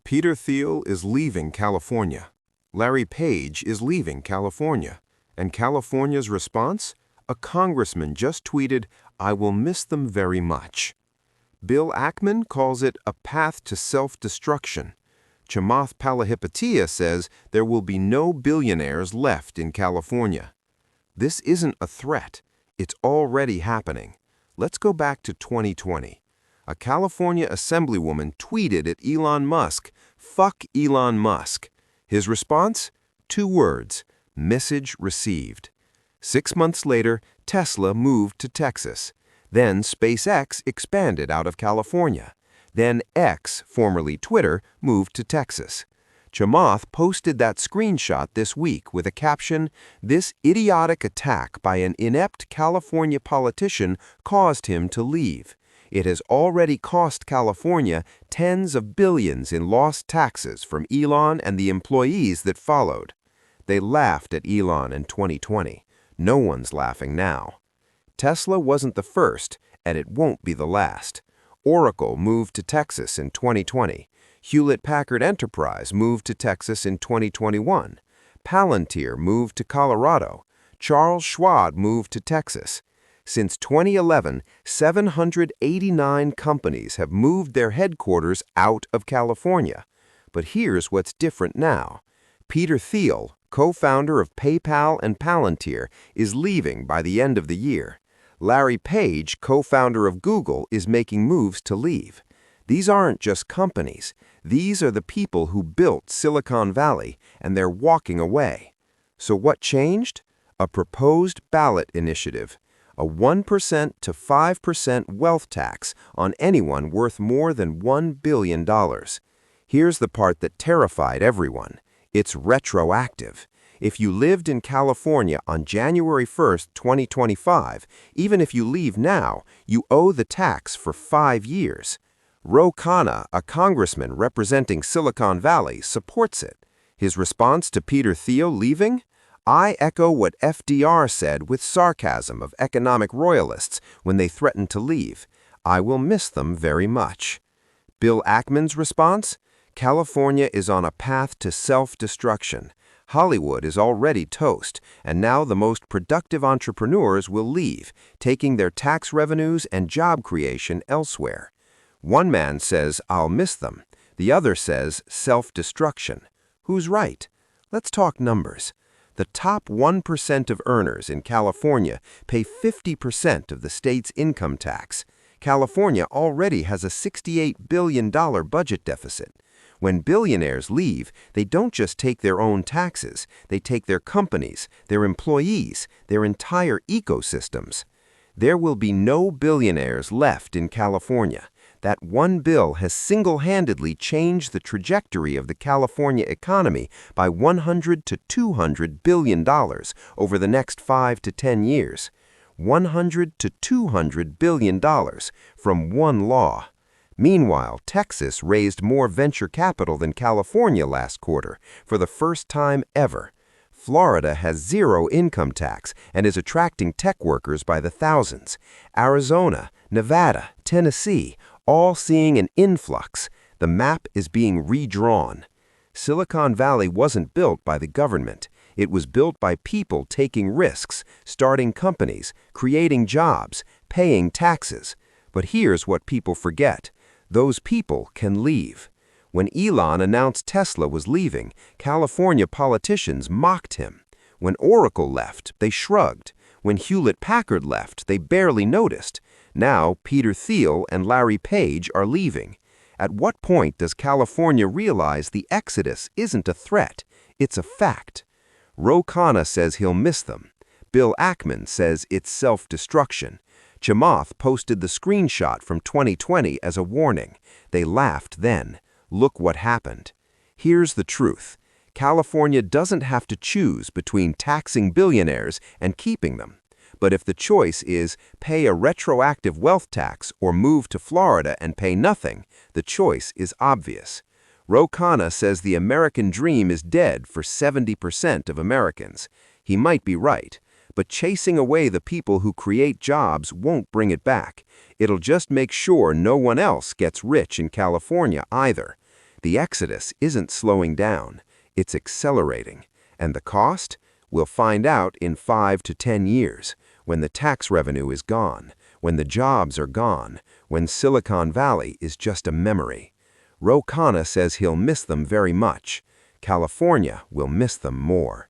Peter Thiel is leaving California. Larry Page is leaving California. And California's response? A congressman just tweeted, "I will miss them very much." Bill Ackman calls it a path to self-destruction. Chamath Palihapitiya says there will be no billionaires left in California. This isn't a threat. It's already happening. Let's go back to 2020. A California assemblywoman tweeted at Elon Musk, "Fuck Elon Musk." His response? 2 words, message received. 6 months later, Tesla moved to Texas. Then SpaceX expanded out of California. Then X, formerly Twitter, moved to Texas. Chamath posted that screenshot this week with a caption, "This idiotic attack by an inept California politician caused him to leave. It has already cost California tens of billions in lost taxes from Elon and the employees that followed." They laughed at Elon in 2020. No one's laughing now. Tesla wasn't the first, and it won't be the last. Oracle moved to Texas in 2020. Hewlett-Packard Enterprise moved to Texas in 2021. Palantir moved to Colorado. Charles Schwab moved to Texas. Since 2011, 789 companies have moved their headquarters out of California. But here's what's different now. Peter Thiel, co-founder of PayPal and Palantir, is leaving by the end of the year. Larry Page, co-founder of Google, is making moves to leave. These aren't just companies. These are the people who built Silicon Valley, and they're walking away. So what changed? A proposed ballot initiative. A 1% to 5% wealth tax on anyone worth more than $1 billion. Here's the part that terrified everyone. It's retroactive. If you lived in California on January 1st, 2025, even if you leave now, you owe the tax for 5 years. Ro Khanna, a congressman representing Silicon Valley, supports it. His response to Peter Thiel leaving? "I echo what FDR said with sarcasm of economic royalists when they threatened to leave. I will miss them very much." Bill Ackman's response? "California is on a path to self-destruction. Hollywood is already toast, and now the most productive entrepreneurs will leave, taking their tax revenues and job creation elsewhere." One man says, "I'll miss them." The other says, "self-destruction." Who's right? Let's talk numbers. The top 1% of earners in California pay 50% of the state's income tax. California already has a $68 billion budget deficit. When billionaires leave, they don't just take their own taxes, they take their companies, their employees, their entire ecosystems. There will be no billionaires left in California. That one bill has single-handedly changed the trajectory of the California economy by $100 to $200 billion over the next 5 to 10 years. $100 to $200 billion from one law. Meanwhile, Texas raised more venture capital than California last quarter, for the first time ever. Florida has 0 income tax and is attracting tech workers by the thousands. Arizona, Nevada, Tennessee, all seeing an influx. The map is being redrawn. Silicon Valley wasn't built by the government. It was built by people taking risks, starting companies, creating jobs, paying taxes. But here's what people forget. Those people can leave. When Elon announced Tesla was leaving, California politicians mocked him. When Oracle left, they shrugged. When Hewlett-Packard left, they barely noticed. Now, Peter Thiel and Larry Page are leaving. At what point does California realize the exodus isn't a threat, it's a fact? Ro Khanna says he'll miss them. Bill Ackman says it's self-destruction. Chamath posted the screenshot from 2020 as a warning. They laughed then. Look what happened. Here's the truth. California doesn't have to choose between taxing billionaires and keeping them. But if the choice is pay a retroactive wealth tax or move to Florida and pay nothing, the choice is obvious. Ro Khanna says the American dream is dead for 70% of Americans. He might be right, but chasing away the people who create jobs won't bring it back. It'll just make sure no one else gets rich in California either. the exodus isn't slowing down, it's accelerating. And the cost? We'll find out in 5 to 10 years, when the tax revenue is gone, when the jobs are gone, when Silicon Valley is just a memory. Ro Khanna says he'll miss them very much. California will miss them more.